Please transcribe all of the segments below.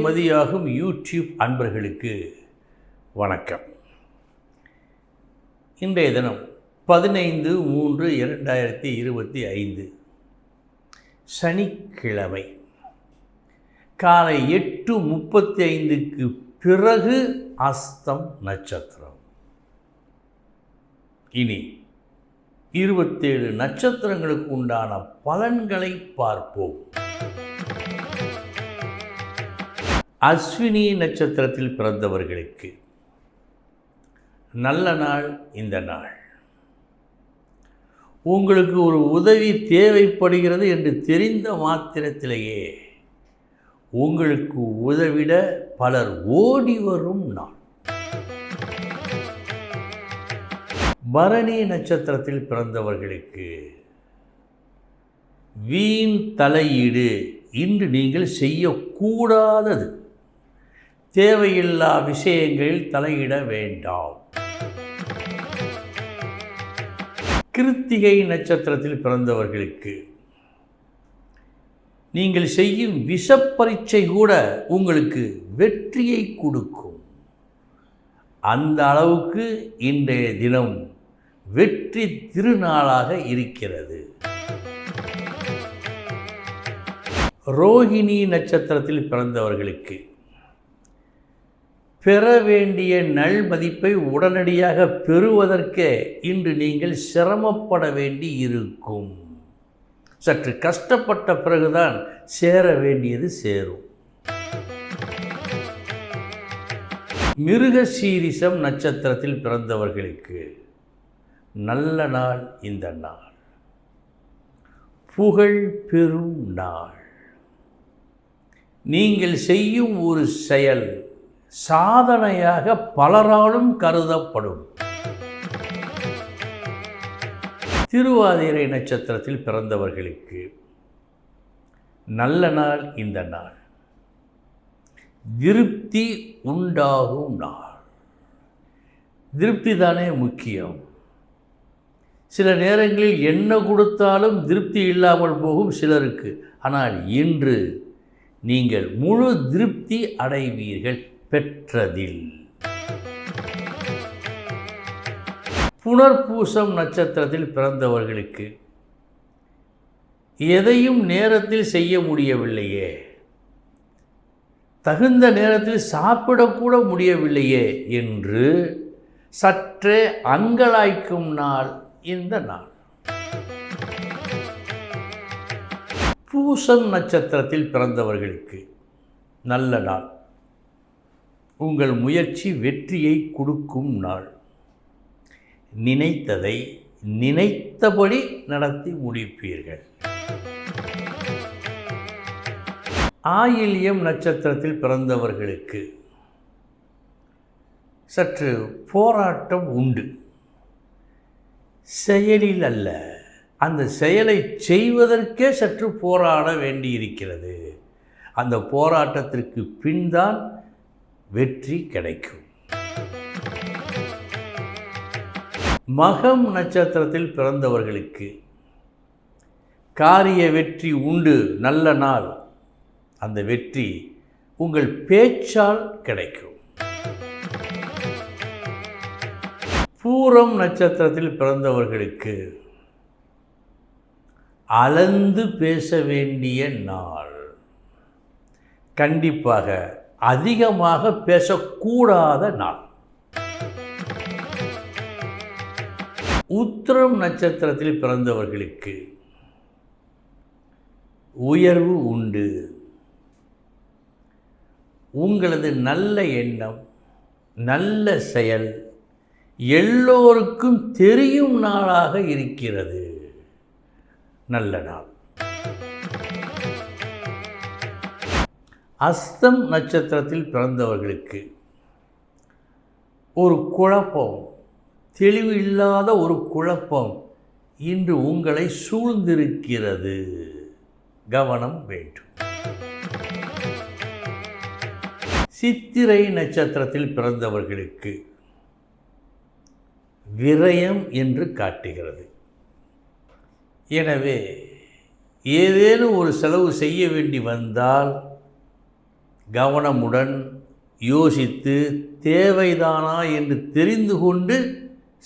மதியாகும் YouTube அன்பர்களுக்கு வணக்கம். இன்றைய தினம் 15/3/2025 சனிக்கிழமை காலை 8:35க்கு பிறகு அஸ்தம் நட்சத்திரம். இனி 27 நட்சத்திரங்களுக்கு உண்டான பலன்களை பார்ப்போம். அஸ்வினி நட்சத்திரத்தில் பிறந்தவர்களுக்கு நல்ல நாள். இந்த நாள் உங்களுக்கு ஒரு உதவி தேவைப்படுகிறது என்று தெரிந்த மாத்திரத்திலேயே உங்களுக்கு உதவிட பலர் ஓடி வரும் நாள். பரணி நட்சத்திரத்தில் பிறந்தவர்களுக்கு வீண் தலையீடு இன்று நீங்கள் செய்யக்கூடாதது. தேவையில்லா விஷயங்களில் தலையிட வேண்டாம். கிருத்திகை நட்சத்திரத்தில் பிறந்தவர்களுக்கு நீங்கள் செய்யும் விஷப்பரீட்சை கூட உங்களுக்கு வெற்றியை கொடுக்கும். அந்த அளவுக்கு இன்றைய தினம் வெற்றி திருநாளாக இருக்கிறது. ரோகிணி நட்சத்திரத்தில் பிறந்தவர்களுக்கு பெற வேண்டிய நல்மதிப்பை உடனடியாக பெறுவதற்கே இன்று நீங்கள் சிரமப்பட வேண்டி இருக்கும். சற்று கஷ்டப்பட்ட பிறகுதான் சேர வேண்டியது சேரும். மிருகசீரிஷம் நட்சத்திரத்தில் பிறந்தவர்களுக்கு நல்ல நாள். இந்த நாள் புகழ் பெறும் நாள். நீங்கள் செய்யும் ஒரு செயல் சாதனையாக பலராலும் கருதப்படும். திருவாதிரை நட்சத்திரத்தில் பிறந்தவர்களுக்கு நல்ல நாள். இந்த நாள் திருப்தி உண்டாகும் நாள். திருப்தி தானே முக்கியம். சில நேரங்களில் என்ன கொடுத்தாலும் திருப்தி இல்லாமல் போகும் சிலருக்கு. ஆனால் இன்று நீங்கள் முழு திருப்தி அடைவீர்கள் பெற்றதில். புனர்பூசம் நட்சத்திரத்தில் பிறந்தவர்களுக்கு எதையும் நேரத்தில் செய்ய முடியவில்லையே, தகுந்த நேரத்தில் சாப்பிடக்கூட முடியவில்லையே என்று சற்றே அங்கலாய்க்கும் நாள் இந்த நாள். பூசம் நட்சத்திரத்தில் பிறந்தவர்களுக்கு நல்ல நாள். உங்கள் முயற்சி வெற்றியை கொடுக்கும் நாள். நினைத்ததை நினைத்தபடி நடத்தி முடிப்பீர்கள். ஆயில்யம் நட்சத்திரத்தில் பிறந்தவர்களுக்கு சற்று போராட்டம் உண்டு. செயலில் அல்ல, அந்த செயலை செய்வதற்கே சற்று போராட வேண்டியிருக்கிறது. அந்த போராட்டத்திற்கு பின்தான் வெற்றி கிடைக்கும். மகம் நட்சத்திரத்தில் பிறந்தவர்களுக்கு காரிய வெற்றி உண்டு. நல்ல நாள். அந்த வெற்றி உங்கள் பேச்சால் கிடைக்கும். பூரம் நட்சத்திரத்தில் பிறந்தவர்களுக்கு அளந்து பேச வேண்டிய நாள். கண்டிப்பாக அதிகமாக பேசக்கூடாத நாள். உத்திரம் நட்சத்திரத்தில் பிறந்தவர்களுக்கு உயர்வு உண்டு. உங்களது நல்ல எண்ணம், நல்ல செயல் எல்லோருக்கும் தெரியும் நாளாக இருக்கிறது. நல்ல நாள். அஸ்தம் நட்சத்திரத்தில் பிறந்தவர்களுக்கு ஒரு குழப்பம், தெளிவு இல்லாத ஒரு குழப்பம் இன்று உங்களை சூழ்ந்திருக்கிறது. கவனம் வேண்டும். சித்திரை நட்சத்திரத்தில் பிறந்தவர்களுக்கு விரயம் என்று காட்டுகிறது. எனவே ஏதேனும் ஒரு செலவு செய்ய வேண்டி வந்தால் கவனமுடன் யோசித்து தேவைதானா என்று தெரிந்து கொண்டு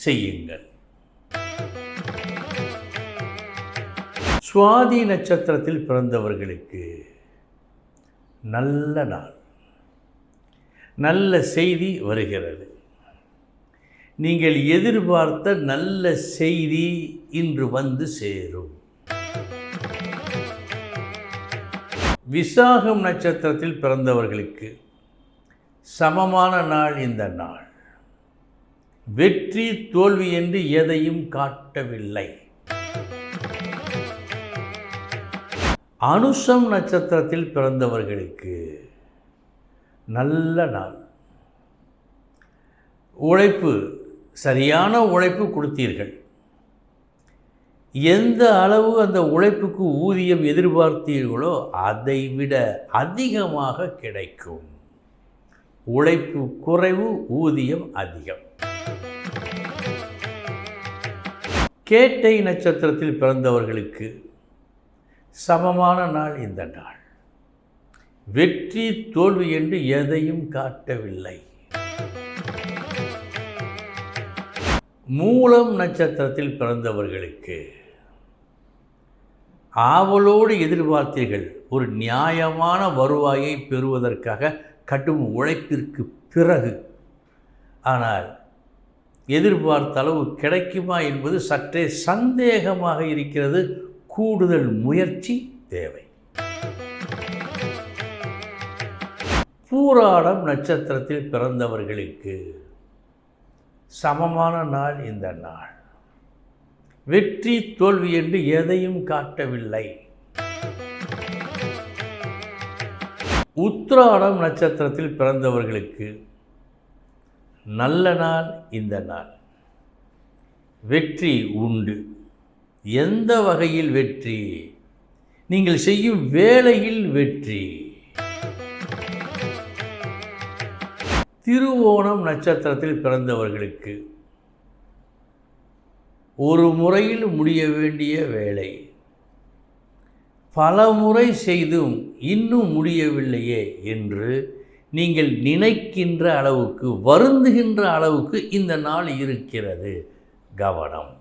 செய்யுங்கள். சுவாதி நட்சத்திரத்தில் பிறந்தவர்களுக்கு நல்ல நாள். நல்ல செய்தி வருகிறது. நீங்கள் எதிர்பார்த்த நல்ல செய்தி இன்று வந்து சேரும். விசாகம் நட்சத்திரத்தில் பிறந்தவர்களுக்கு சமமான நாள் இந்த நாள். வெற்றி தோல்வி என்று எதையும் காட்டவில்லை. அனுஷம் நட்சத்திரத்தில் பிறந்தவர்களுக்கு நல்ல நாள். உழைப்பு, சரியான உழைப்பு கொடுத்தீர்கள். எந்த அளவு அந்த உழைப்புக்கு ஊதியம் எதிர்பார்த்தீர்களோ அதை விட அதிகமாக கிடைக்கும். உழைப்பு குறைவு, ஊதியம் அதிகம். கேட்டை நட்சத்திரத்தில் பிறந்தவர்களுக்கு சமமான நாள் இந்த நாள். வெற்றி தோல்வி என்று எதையும் காட்டவில்லை. மூலம் நட்சத்திரத்தில் பிறந்தவர்களுக்கு ஆவலோடு எதிர்பார்த்தீர்கள். ஒரு நியாயமான வருவாயை பெறுவதற்காக கடும் உழைப்பிற்கு பிறகு, ஆனால் எதிர்பார்த்த அளவு கிடைக்குமா என்பது சற்றே சந்தேகமாக இருக்கிறது. கூடுதல் முயற்சி தேவை. பூராடம் நட்சத்திரத்தில் பிறந்தவர்களுக்கு சமமான நாள் இந்த நாள். வெற்றி தோல்வி என்று எதையும் காட்டவில்லை. உத்திராடம் நட்சத்திரத்தில் பிறந்தவர்களுக்கு நல்ல நாள் இந்த நாள். வெற்றி உண்டு. எந்த வகையில் வெற்றி? நீங்கள் செய்யும் வேலையில் வெற்றி. திருவோணம் நட்சத்திரத்தில் பிறந்தவர்களுக்கு ஒரு முறையில் முடிய வேண்டிய வேலை பல முறை செய்தும் இன்னும் முடியவில்லையே என்று நீங்கள் நினைக்கின்ற அளவுக்கு, வருந்துகின்ற அளவுக்கு இந்த நாள் இருக்கிறது. கவனம்.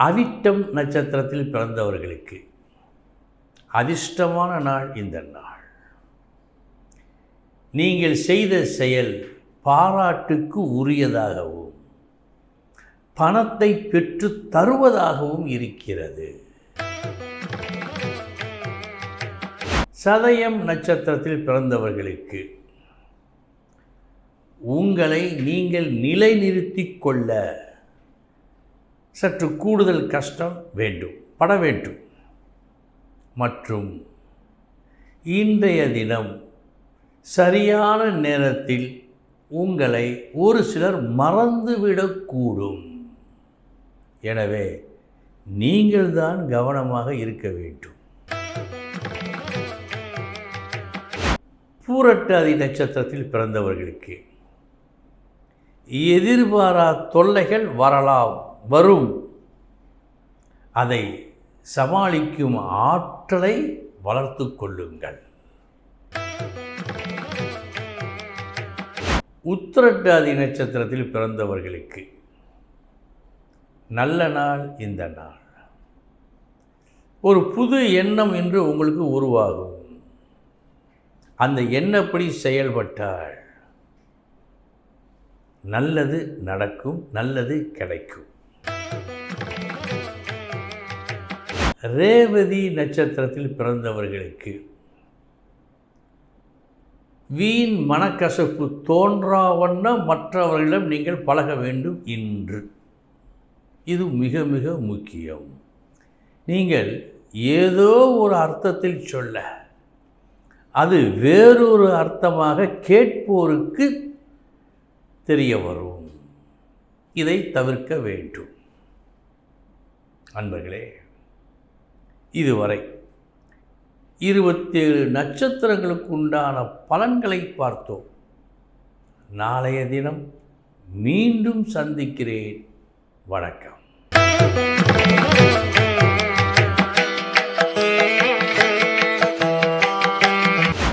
அவிட்டம் நட்சத்திரத்தில் பிறந்தவர்களுக்கு அதிர்ஷ்டமான நாள் இந்த நாள். நீங்கள் செய்த செயல் பாராட்டுக்கு உரியதாகவும் பணத்தை பெற்று தருவதாகவும் இருக்கிறது. சதயம் நட்சத்திரத்தில் பிறந்தவர்களுக்கு உங்களை நீங்கள் நிலைநிறுத்திக் கொள்ள சற்று கூடுதல் கஷ்டம் பட வேண்டும். மற்றும் இன்றைய தினம் சரியான நேரத்தில் உங்களை ஒரு சிலர் மறந்துவிடக்கூடும். எனவே நீங்கள்தான் கவனமாக இருக்க வேண்டும். பூரட்டாதி நட்சத்திரத்தில் பிறந்தவர்களுக்கு எதிர்பாரா தொல்லைகள் வரும். அதை சமாளிக்கும் ஆற்றலை வளர்த்து கொள்ளுங்கள். உத்திரட்டாதி நட்சத்திரத்தில் பிறந்தவர்களுக்கு நல்ல நாள் இந்த நாள். ஒரு புது எண்ணம் என்று உங்களுக்கு உருவாகும். அந்த எண்ணப்படி செயல்பட்டால் நல்லது நடக்கும், நல்லது கிடைக்கும். ரேவதி நட்சத்திரத்தில் பிறந்தவர்களுக்கு வீண் மனக்கசப்பு தோன்றாவண்ண மற்றவர்களிடம் நீங்கள் பழக வேண்டும் இன்று. இது மிக மிக முக்கியம். நீங்கள் ஏதோ ஒரு அர்த்தத்தில் சொல்ல அது வேறொரு அர்த்தமாக கேட்போருக்கு தெரிய வரும். இதை தவிர்க்க வேண்டும். அன்பர்களே, இதுவரை 27 நட்சத்திரங்களுக்கு உண்டான பலன்களை பார்த்தோம். நாளைய தினம் மீண்டும் சந்திக்கிறேன். வணக்கம்.